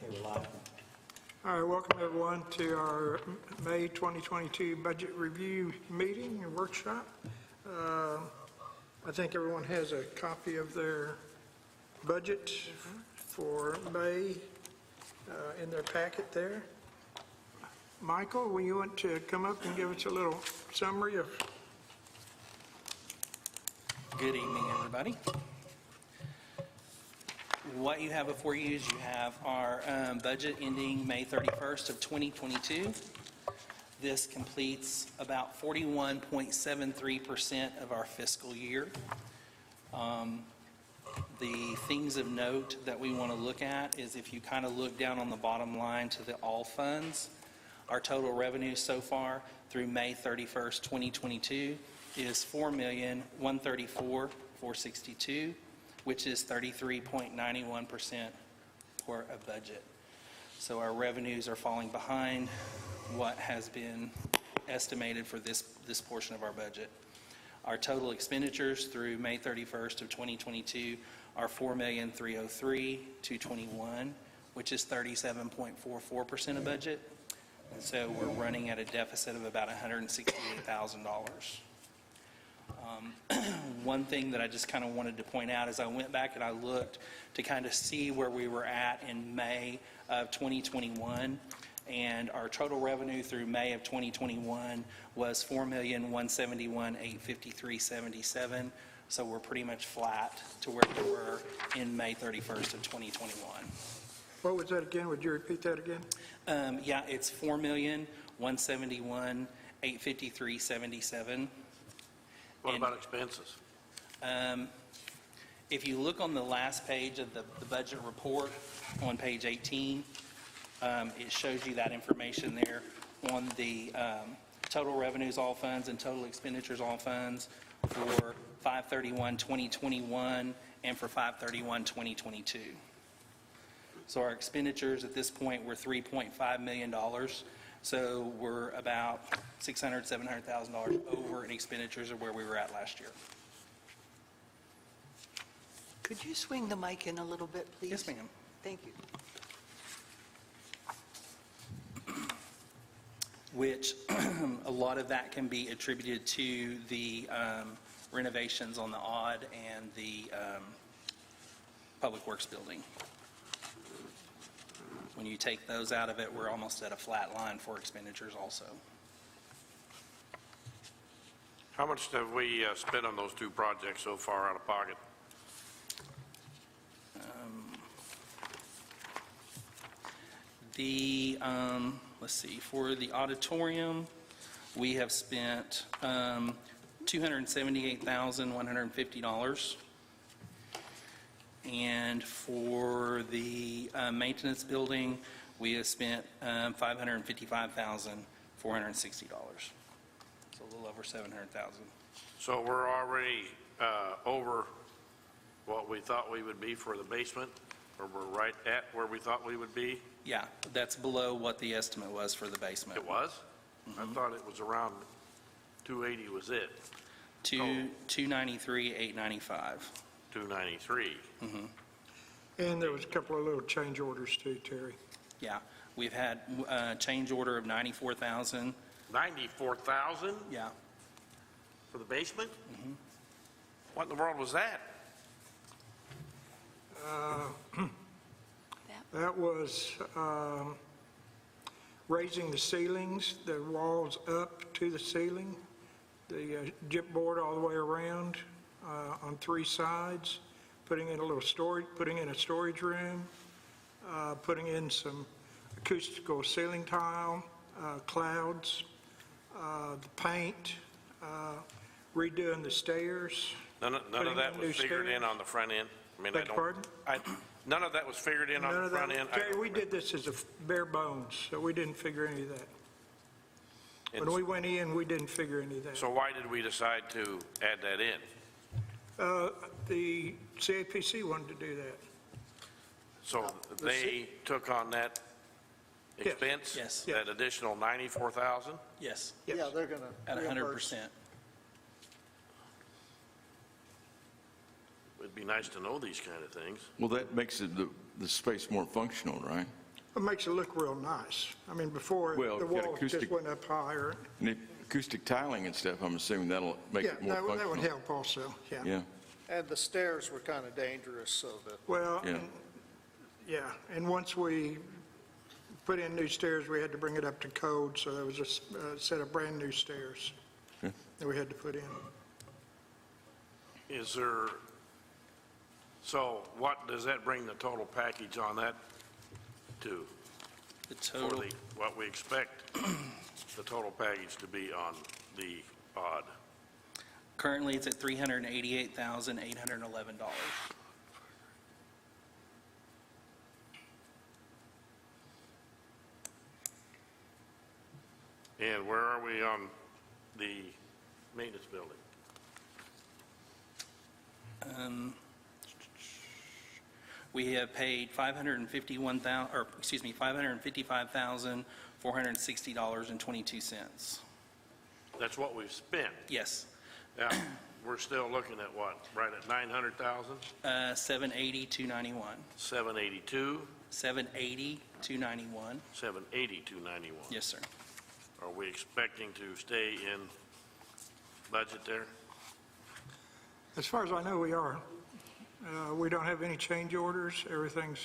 Okay, we're live. All right, welcome everyone to our May 2022 budget review meeting and workshop. I think everyone has a copy of their budget for May in their packet there. Michael, will you want to come up and give us a little summary of? Good evening, everybody. What you have before you is you have our budget ending May 31st of 2022. This completes about 41.73% of our fiscal year. The things of note that we want to look at is if you kind of look down on the bottom line to the all funds, our total revenue so far through May 31st, 2022 is $4,134,462, which is 33.91% for a budget. So our revenues are falling behind what has been estimated for this portion of our budget. Our total expenditures through May 31st of 2022 are $4,303,221, which is 37.44% of budget. And so we're running at a deficit of about $168,000. One thing that I just kind of wanted to point out is I went back and I looked to kind of see where we were at in May of 2021, and our total revenue through May of 2021 was $4,171,853.77. So we're pretty much flat to where we were in May 31st of 2021. What was that again? Would you repeat that again? Yeah, it's $4,171,853.77. What about expenses? If you look on the last page of the budget report on page 18, it shows you that information there on the total revenues all funds and total expenditures all funds for 5/31/2021 and for 5/31/2022. So our expenditures at this point were $3.5 million. So we're about $600,000, $700,000 over in expenditures of where we were at last year. Could you swing the mic in a little bit, please? Yes, ma'am. Thank you. Which a lot of that can be attributed to the renovations on the Odd and the Public Works building. When you take those out of it, we're almost at a flat line for expenditures also. How much have we spent on those two projects so far out of pocket? Let's see, for the auditorium, we have spent $278,150. And for the maintenance building, we have spent $555,460. So a little over $700,000. So we're already over what we thought we would be for the basement, or we're right at where we thought we would be? Yeah, that's below what the estimate was for the basement. It was? I thought it was around 280 was it? 293,895. 293. And there was a couple of little change orders too, Terry. Yeah, we've had a change order of $94,000. 94,000 Yeah. for the basement? What in the world was that? That was raising the ceilings, the walls up to the ceiling, the gyp board all the way around on three sides, putting in a little storage, putting in a storage room, putting in some acoustical ceiling tile, clouds, the paint, redoing the stairs. None of Putting that in new was figured in stairs. on the front end? I mean, Beg your pardon? None of that was figured in on None the of that, front end? Terry, we did this as a bare bones, so we didn't figure any of that. When It's- we went in, we didn't figure any of that. So why did we decide to add that in? The CAPC wanted to do that. So they took on that expense? Yes. That additional 94,000? Yes, Yes. Yeah, they're going to at 100%. It'd be nice to know these kind of things. Well, that makes the space more functional, right? It makes it look real nice. I mean, before, Well, the if you got walls just acoustic- went up higher. And the acoustic tiling and stuff, I'm assuming that'll make Yeah, it more that would functional. help also, yeah. Yeah, And the stairs were kind of dangerous, so that, Well, Yeah. yeah, and once we put in new stairs, we had to bring it up to code, so there was a set of brand-new stairs Yeah. that we had to put in. Is there, so what does that bring the total package on that to? The For total, what we expect the total package to be on the odd? currently it's at $388,811. And where are we on the maintenance building? We have paid $555,460.22. That's what we've spent. Yes, Now, we're still looking at what, right at 900,000? 780,291. 782, 780,291. 780,291. Yes, sir. Are we expecting to stay in budget there? As far as I know, we are. We don't have any change orders. Everything's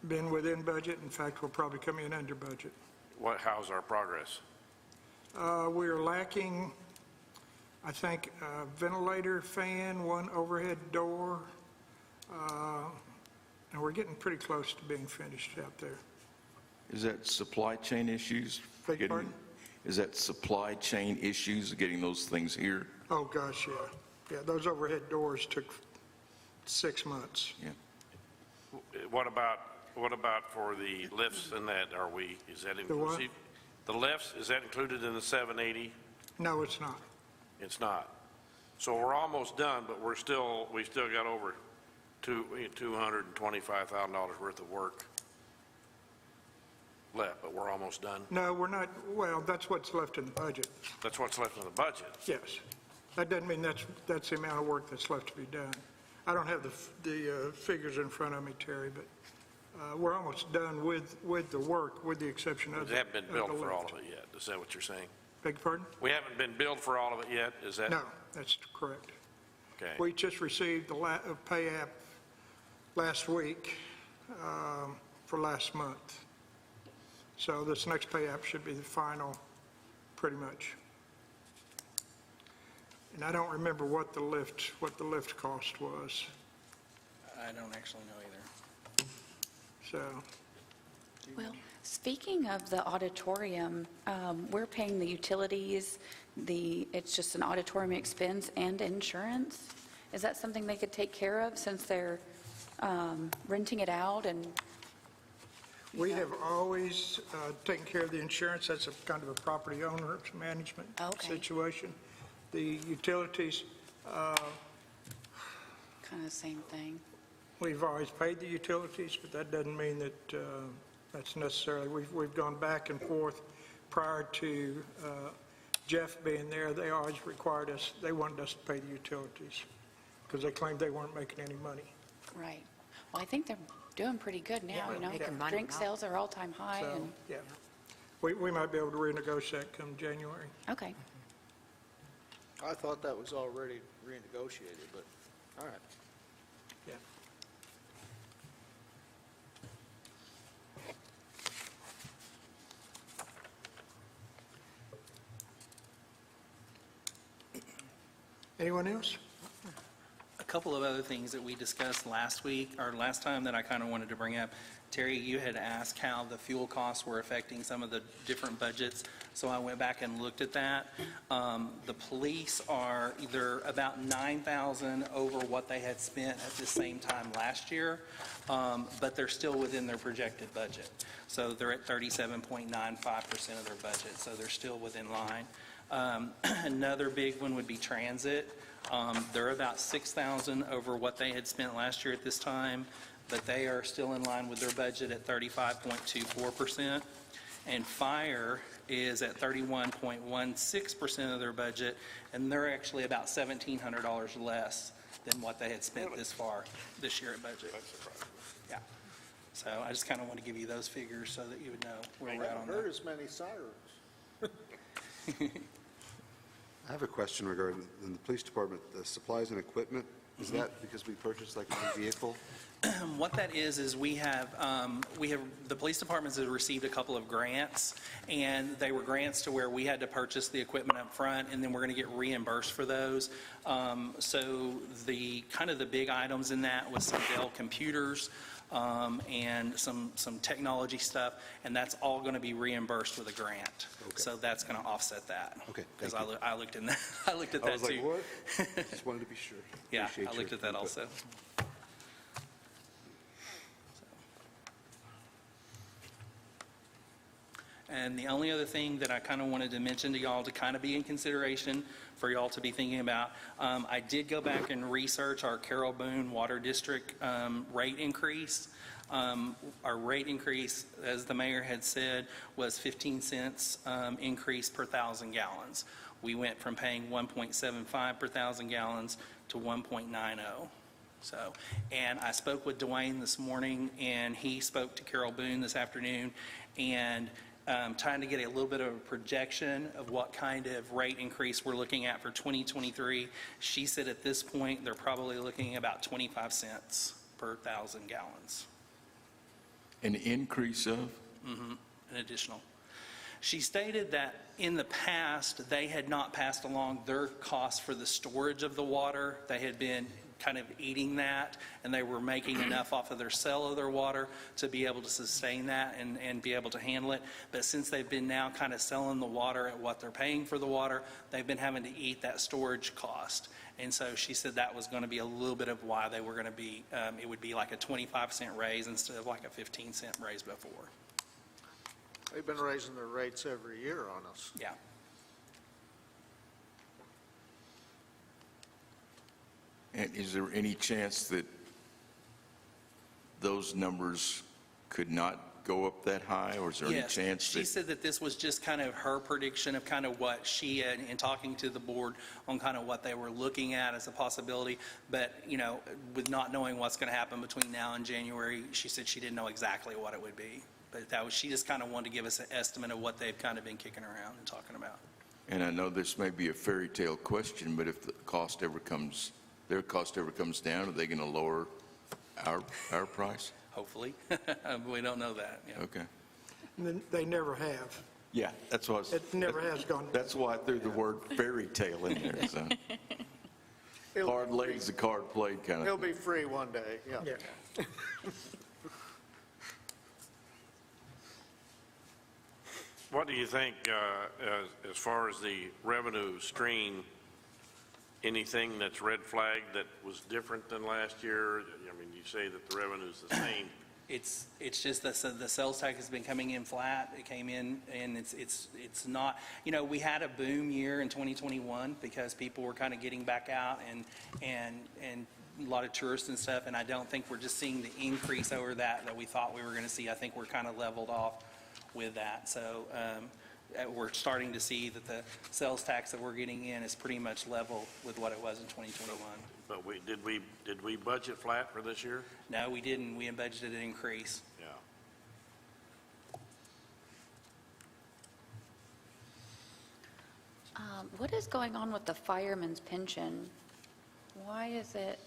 been within budget. In fact, we're probably coming in under budget. How's our progress? We are lacking, I think, a ventilator fan, one overhead door, and we're getting pretty close to being finished out there. is that supply chain issues? Beg your pardon? Is that supply chain issues, getting those things here? Oh, gosh, yeah. Yeah, those overhead doors took 6 months. Yeah. What about for the lifts and that, is that what? inclusive? The lifts, is that included in the 780? No, it's not. It's not. So we're almost done, but we still got over $225,000 worth of work left, but we're almost done. No, we're not, well, that's what's left in the budget, That's what's left in the budget. yes. That doesn't mean that's the amount of work that's left to be done. I don't have the figures in front of me, Terry, but we're almost done with the work, with the exception of We haven't been of the billed for all lift. of it yet. Is that what you're saying? Beg your pardon? We haven't been billed for all of it yet, is that? No, that's correct. Okay. We just received the pay app last week for last month. So this next pay app should be the final, pretty much. And I don't remember what the lift cost was, I don't actually know either. so, Well, speaking of the auditorium, we're paying the utilities, it's just an auditorium expense and insurance. Is that something they could take care of since they're renting it out and? we have always taken care of the insurance. That's a kind of a property owner's management Okay. situation. The utilities, Kind of the same thing. we've always paid the utilities, but that doesn't mean that that's necessarily, we've gone back and forth. Prior to Jeff being there, they always required us, they wanted us to pay the utilities because they claimed they weren't making any money. Right. Well, I think they're doing pretty good now, you know? making money Drink now. sales are all-time high So, and, yeah. We might be able to renegotiate come January. okay. I thought that was already renegotiated, but, all right. Yeah. Anyone else? A couple of other things that we discussed last week, or last time, that I kind of wanted to bring up. Terry, you had asked how the fuel costs were affecting some of the different budgets, so I went back and looked at that. The police are either about $9,000 over what they had spent at the same time last year, but they're still within their projected budget. So they're at 37.95% of their budget, so they're still within line. Another big one would be transit. They're about $6,000 over what they had spent last year at this time, but they are still in line with their budget at 35.24%. And fire is at 31.16% of their budget, and they're actually about $1,700 less than what they had spent this year at budget. Yeah. So I just kind of want to give you those figures so that you would know where we're at on Haven't heard that. as many sirens. I have a question regarding in the police department, the supplies and equipment. Is that because we purchased like a new vehicle? What that is we have, the police departments have received a couple of grants, and they were grants to where we had to purchase the equipment up front, and then we're going to get reimbursed for those. So the, kind of the big items in that was some Dell computers, and some technology stuff, and that's all going to be reimbursed with a grant. Okay. So that's going to offset that. Okay, Because thank you. I looked in that, I looked at I that was like, too. what? Just wanted to be sure. Yeah, Appreciate I your looked at that input. also. And the only other thing that I kind of wanted to mention to y'all to kind of be in consideration for y'all to be thinking about, I did go back and research our Carroll Boone Water District rate increase. Our rate increase, as the mayor had said, was 15 cents increase per 1,000 gallons. We went from paying 1.75 per 1,000 gallons to 1.90. So, and I spoke with Dwayne this morning, and he spoke to Carol Boone this afternoon, and trying to get a little bit of a projection of what kind of rate increase we're looking at for 2023. She said at this point, they're probably looking at about 25 cents per 1,000 gallons, An increase of? an additional. She stated that in the past, they had not passed along their cost for the storage of the water. They had been kind of eating that, and they were making enough off of their sale of their water to be able to sustain that and be able to handle it. But since they've been now kind of selling the water at what they're paying for the water, they've been having to eat that storage cost. And so she said that was going to be a little bit of why they were going to be, it would be like a 25-cent raise instead of like a 15-cent raise before. They've been raising their rates every year on us. Yeah. And is there any chance that those numbers could not go up that high, or is there any Yes. chance She that? said that this was just kind of her prediction of kind of what she had, in talking to the board on kind of what they were looking at as a possibility. But, you know, with not knowing what's going to happen between now and January, she said she didn't know exactly what it would be. But that was, she just kind of wanted to give us an estimate of what they've kind of been kicking around and talking about. And I know this may be a fairy tale question, but if the cost ever comes, their cost ever comes down, are they going to lower our price? Hopefully. We don't know that. Yeah. Okay. And then they never have. Yeah, that's what. It never has gone. That's why I threw the word fairy tale in there. So. Card laid is a card played kind It'll of be thing. free one day, yeah. Yeah. What do you think, as far as the revenue stream, anything that's red flagged that was different than last year? I mean, you say that the revenue's the same. It's just that the sales tax has been coming in flat. It came in, and it's not, you know, we had a boom year in 2021 because people were kind of getting back out and a lot of tourists and stuff, and I don't think we're just seeing the increase over that we thought we were going to see. I think we're kind of leveled off with that. So we're starting to see that the sales tax that we're getting in is pretty much level with what it was in 2021. But did we budget flat for this year? No, we didn't. We had budgeted an increase. Yeah. What is going on with the fireman's pension? Why is it,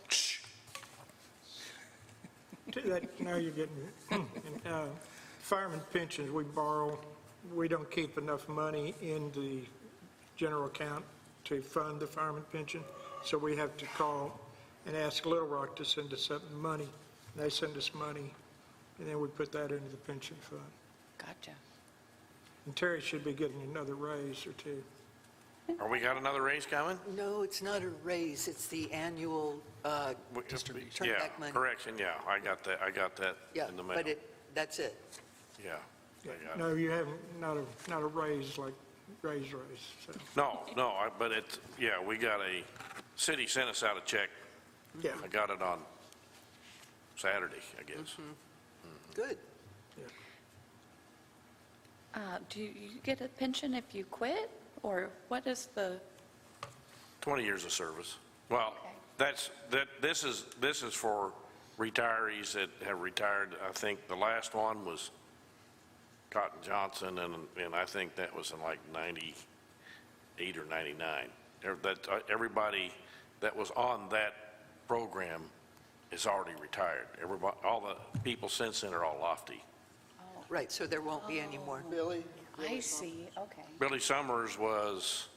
Now you're getting, fireman pensions, we borrow, we don't keep enough money in the general account to fund the fireman pension, so we have to call and ask Little Rock to send us some money. They send us money, and then we put that into the pension fund. gotcha. And Terry should be getting another raise or two. Are we got another raise coming? No, it's not a raise, it's the annual, turn Yeah, back money. correction, yeah, I got that Yeah, in the mail. but that's it. Yeah. I got it. No, you haven't, not a raise like raise, so, No, but it's, yeah, we got city sent us out a check. yeah. I got it on Saturday, I guess. Good. Do you get a pension if you quit, or what is the, 20 years of service. Well, Okay. this is for retirees that have retired. I think the last one was Cotton Johnson, and I think that was in like 98 or 99. Everybody that was on that program is already retired. Everybody, all the people since then are all Lofty. Right, so there won't be any more. Billy? I see, okay. Billy Summers was,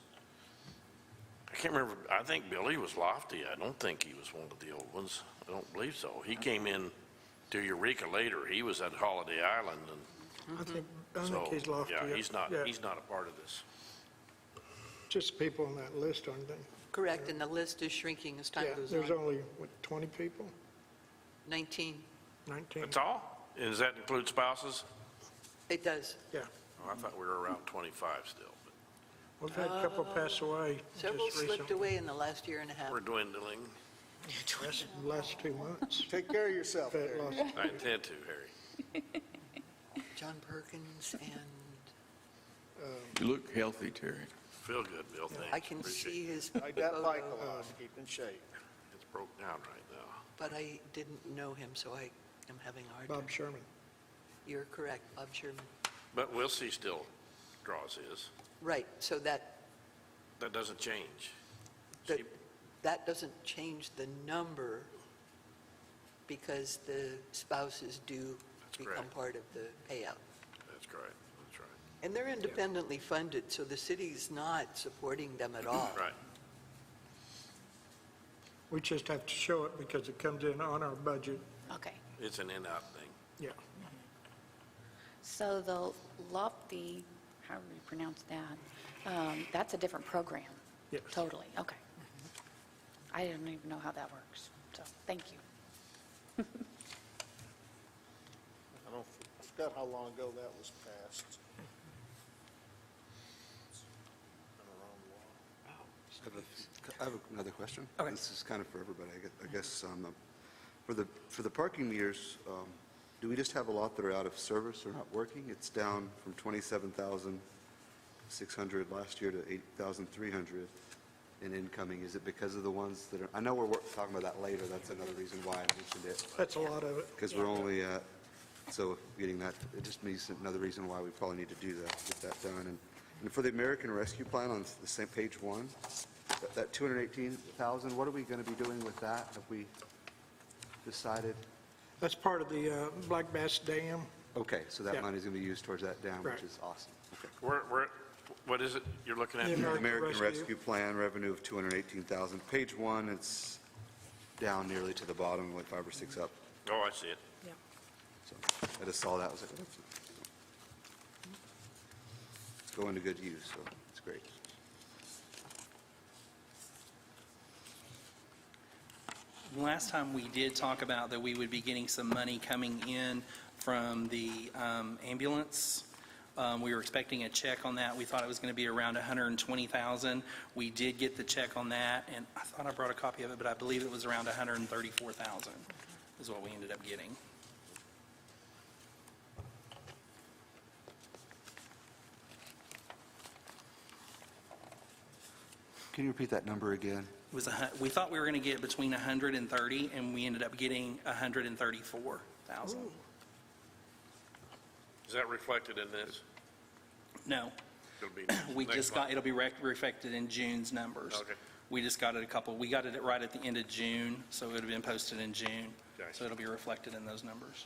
I can't remember, I think Billy was Lofty. I don't think he was one of the old ones. I don't believe so. He came in to Eureka later. He was at Holiday Island, and I think so, he's lofty. yeah, he's not Yeah, a part of this. just people on that list, aren't they? Correct, and the list is shrinking as time Yeah, goes there's on. only, what, 20 people? 19, 19? That's all? And does that include spouses? it does. Yeah. Oh, I thought we were around 25 still, but We've had a couple pass away Several just slipped recently. away in the last year and a half. we're dwindling. Last 2 months. Take care of yourself, Fat Terry. loss. I intend to, Harry. John Perkins, and You look healthy, Terry. Feel good, Bill, thanks. I can Appreciate see it. his Ride that bike photo, a lot, keep in shape. It's broke down right now. but I didn't know him, so I am having a hard time. Bob Sherman. You're correct, Bob Sherman. But Wilsey still draws his. Right, so that That doesn't change. that that doesn't change the number because the spouses do That's become correct. part of the payout. That's correct, that's right. And they're independently funded, so the city's not supporting them at all. Right. We just have to show it because it comes in on our budget. Okay. It's an in-out thing. Yeah. So the Lofty, how do we pronounce that? That's a different program? Yes. Totally, okay. I don't even know how that works, so thank you. I forgot how long ago that was passed. It's been around a while. I have another question. Okay. This is kind of for everybody, I guess. For the parking meters, do we just have a lot that are out of service or not working? It's down from 27,600 last year to 8,300 in incoming. Is it because of the ones that are, I know we're talking about that later, that's another reason why I mentioned it. That's a lot of it. Because we're only at, so getting that, it just means another reason why we probably need to do that, get that done. And for the American Rescue Plan on the same page 1, that 218,000, what are we going to be doing with that? Have we decided? That's part of the Black Bass Dam. Okay, so that Yeah. money's going to be used towards that dam, Right. which is awesome. Okay. What is it you're looking at? The The American Rescue. Rescue Plan, revenue of 218,000. Page 1, it's down nearly to the bottom, like 5 or 6 up. Oh, I see it. So I just saw that, I was like, oh, that's it's going to good use, so it's great. Last time we did talk about that we would be getting some money coming in from the ambulance. We were expecting a check on that. We thought it was going to be around $120,000. We did get the check on that, and I thought I brought a copy of it, but I believe it was around $134,000 is what we ended up getting. Can you repeat that number again? It was we thought we were going to get between 130, and we ended up getting 134,000. Is that reflected in this? No, It'll be we next just got, month. it'll be reflected in June's numbers. Okay. We just got it we got it right at the end of June, so it would have been posted in June. Okay. So it'll be reflected in those numbers.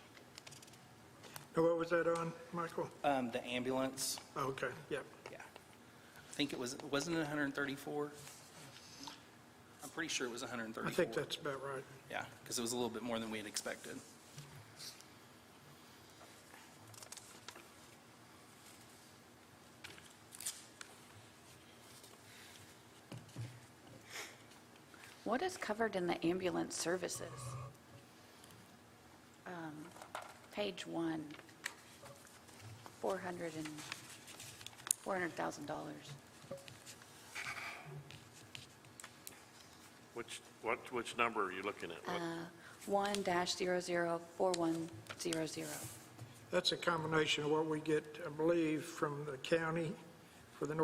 Now, what was that on, Michael? The ambulance, Okay, yep. yeah. I think wasn't it 134? I'm pretty sure it was 134. I think that's about right. Yeah, because it was a little bit more than we had expected. What is covered in the ambulance services? Page 1, $400,000. Which number are you looking at? What- 1-004100. That's a combination of what we get, I believe, from the county for the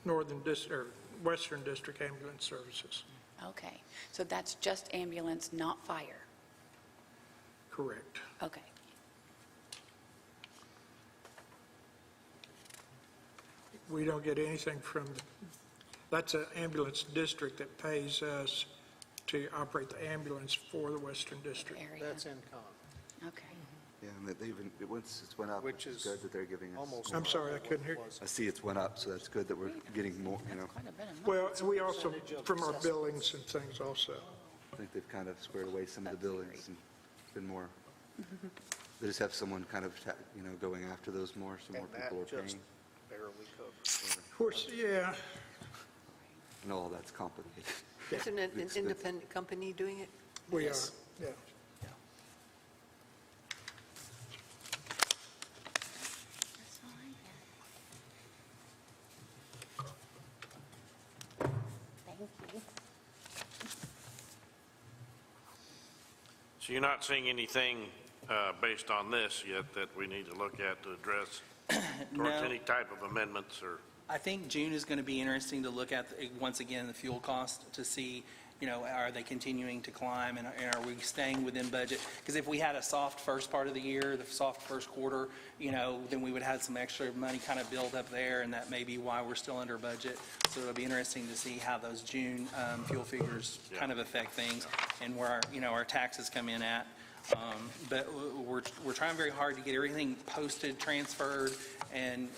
northern district, or western district ambulance services. Okay, so that's just ambulance, not fire? Correct. Okay. We don't get anything from, that's an ambulance district that pays us to operate the ambulance for the Western District. Area. That's income, Okay. Yeah, and they even, once it's went up, which it's is good that they're giving us. almost. I'm sorry, I double couldn't what hear it you. was. I see it's went up, so that's good that we're getting more, you know. Quite a bit of Well, and we also, from our billings and things also. I think they've kind of squared away some of the buildings and been more, they just have someone kind of, you know, going after those more, so more And people are that just paying. barely covers. Of course, yeah, And all that's complicated. Isn't it an It's good. independent company doing it? we are, Yes. yeah. That's all I had. Thank you. So you're not seeing anything based on this yet that we need to look at to address towards No. any type of amendments or? I think June is going to be interesting to look at, once again, the fuel cost to see, you know, are they continuing to climb and are we staying within budget? Because if we had a soft first part of the year, the soft first quarter, you know, then we would have some extra money kind of build up there, and that may be why we're still under budget. So it'll be interesting to see how those June fuel figures kind of affect things and where, our, you know, our taxes come in at. But we're trying very hard to get everything posted, transferred, and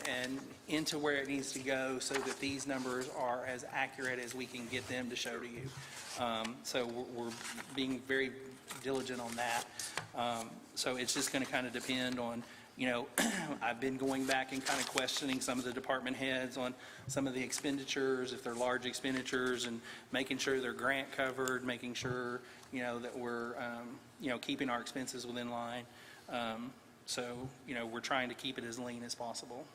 into where it needs to go so that these numbers are as accurate as we can get them to show to you. So we're being very diligent on that. So it's just going to kind of depend on, you know, I've been going back and kind of questioning some of the department heads on some of the expenditures, if they're large expenditures, and making sure they're grant covered, making sure, you know, that we're, you know, keeping our expenses within line. So, you know, we're trying to keep it as lean as possible.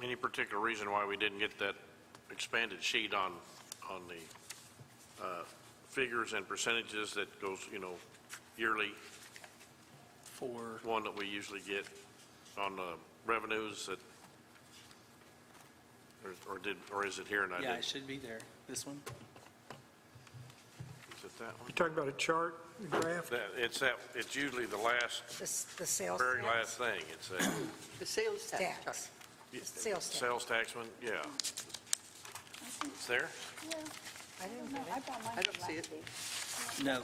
Any particular reason why we didn't get that expanded sheet on the figures and percentages that goes, you know, yearly, For, one that we usually get on the revenues that, or is it here and I yeah, didn't? it should be there, this one. Is it that one? You talking about a chart, a graph? It's usually the last, The sales very tax. last thing. It's a The sales tax chart. Tax. Sales tax. sales tax one, yeah. It's there? I didn't get it. I don't see it. No,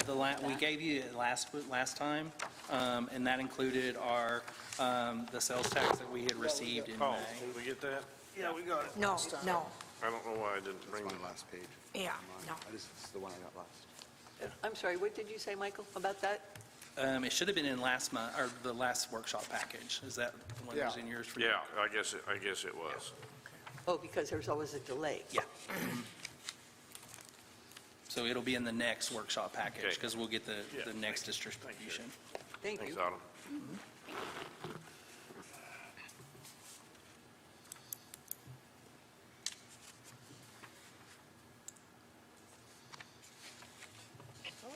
we gave you it last time, and that included our, the sales tax that we had received in Oh, May. did we get that? Yeah, we got it. No, no, I don't know why I didn't That's bring my the last page. yeah, no. It's the one I got last. I'm sorry, what did you say, Michael, about that? It should have been in last month, or the last workshop package. Is that the one that was in yours for you? Yeah, I guess it was. Oh, because there's always a delay. Yeah. So it'll be in the next workshop package, Okay. because we'll get the Yeah, next thank you. distribution. Thank Thanks, you. Autumn.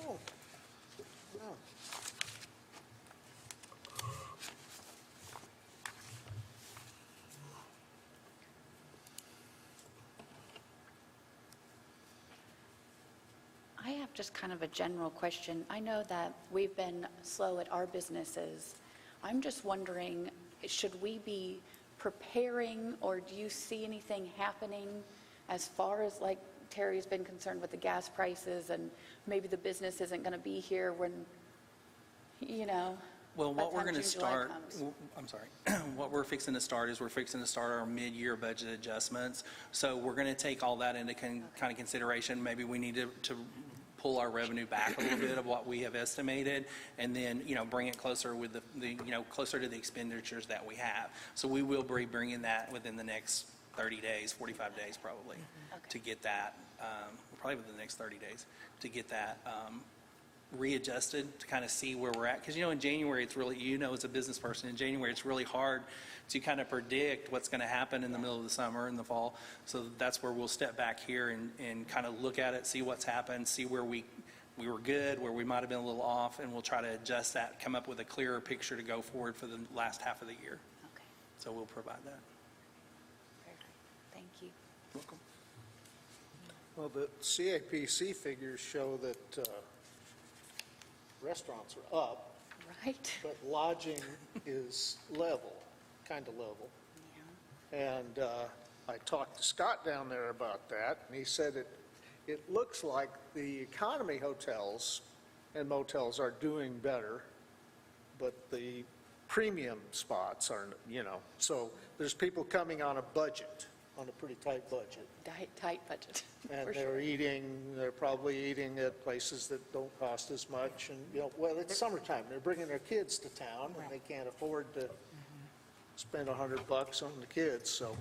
Oh, no. just kind of a general question. I know that we've been slow at our businesses. I'm just wondering, should we be preparing, or do you see anything happening as far as, like Terry's been concerned with the gas prices, and maybe the business isn't going to be here when, you know, Well, by what the we're time going to June, July start, comes? I'm sorry, what we're fixing to start is we're fixing to start our mid-year budget adjustments. So we're going to take all that into kind of consideration. Maybe we need to pull our revenue back a little bit of what we have estimated, and then, you know, bring it closer with the you know, closer to the expenditures that we have. So we will be bringing that within the next 30 days, 45 days probably, to get that, probably within the next 30 days, to get that readjusted, to kind of see where we're at. Because, you know, in January, it's really, you know, as a business person, in January, it's really hard to kind of predict what's going to happen in the middle of the summer and the fall. So that's where we'll step back here and kind of look at it, see what's happened, see where we were good, where we might have been a little off, and we'll try to adjust that, come up with a clearer picture to go forward for the last half of the year. Okay, So we'll provide that. very good. Thank you. Welcome. Well, the CAPC figures show that restaurants are up, Right? but lodging is level, kind of level. Yeah. And I talked to Scott down there about that, and he said it looks like the economy hotels and motels are doing better, but the premium spots are, you know, so there's people coming on a budget, on a pretty tight budget. Tight budget, And for sure. they're probably eating at places that don't cost as much, and, you know, well, it's summertime, they're bringing their kids to town, and they can't afford to spend $100 on the kids, so.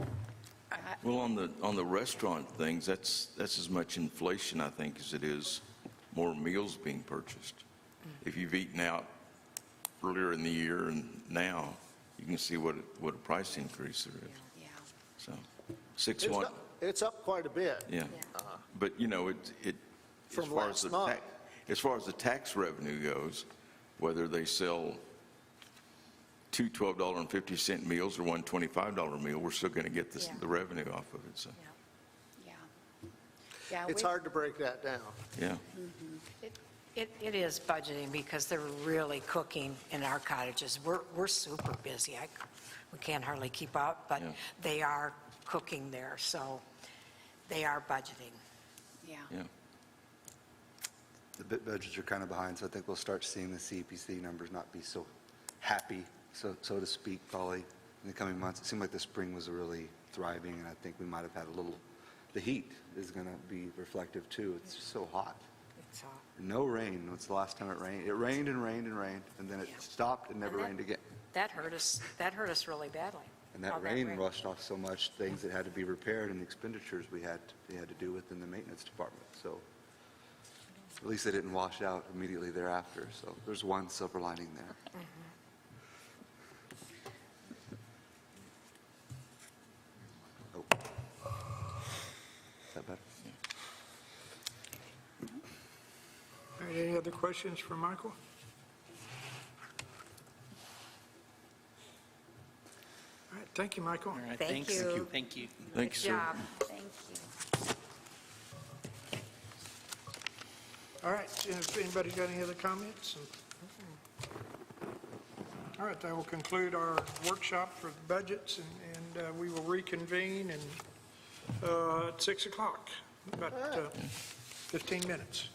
Well, on the restaurant things, that's as much inflation, I think, as it is more meals being purchased. If you've eaten out earlier in the year and now, you can see what a price increase there is. Yeah. So, 6-1, It's up quite a bit. yeah. But, you know, it, as From far as last the month. as far as the tax revenue goes, whether they sell two $12.50 meals or one $25 meal, we're still going to get Yeah. the revenue off of it, so, Yeah. Yeah. It's hard to break that down. yeah. It is budgeting because they're really cooking in our cottages. We're super busy. We can't hardly keep up, but Yeah. they are cooking there, so they are budgeting. Yeah. Yeah. The bid budgets are kind of behind, so I think we'll start seeing the CPC numbers not be so happy, so to speak, probably in the coming months. It seemed like the spring was really thriving, and I think we might have had a little, the heat is going to be reflective too. It's just so hot. It's, No rain. What's the last time it rained? It rained and rained and rained, and then it Yeah. stopped and never And that- rained again. That hurt us really badly. And All that rain rushed off so much things that had to be repaired and the expenditures they had to do within the maintenance department. So at least they didn't wash out immediately thereafter. So there's one silver lining there. Oh. Is that better? All right, any other questions for Michael? All right, thank you, Michael. All right, Thank thanks. you. Thank you. Thank you, sir. Job. Thank you. All right, if anybody got any other comments? All right, that will conclude our workshop for the budgets, and we will reconvene at 6 o'clock, about 15 minutes.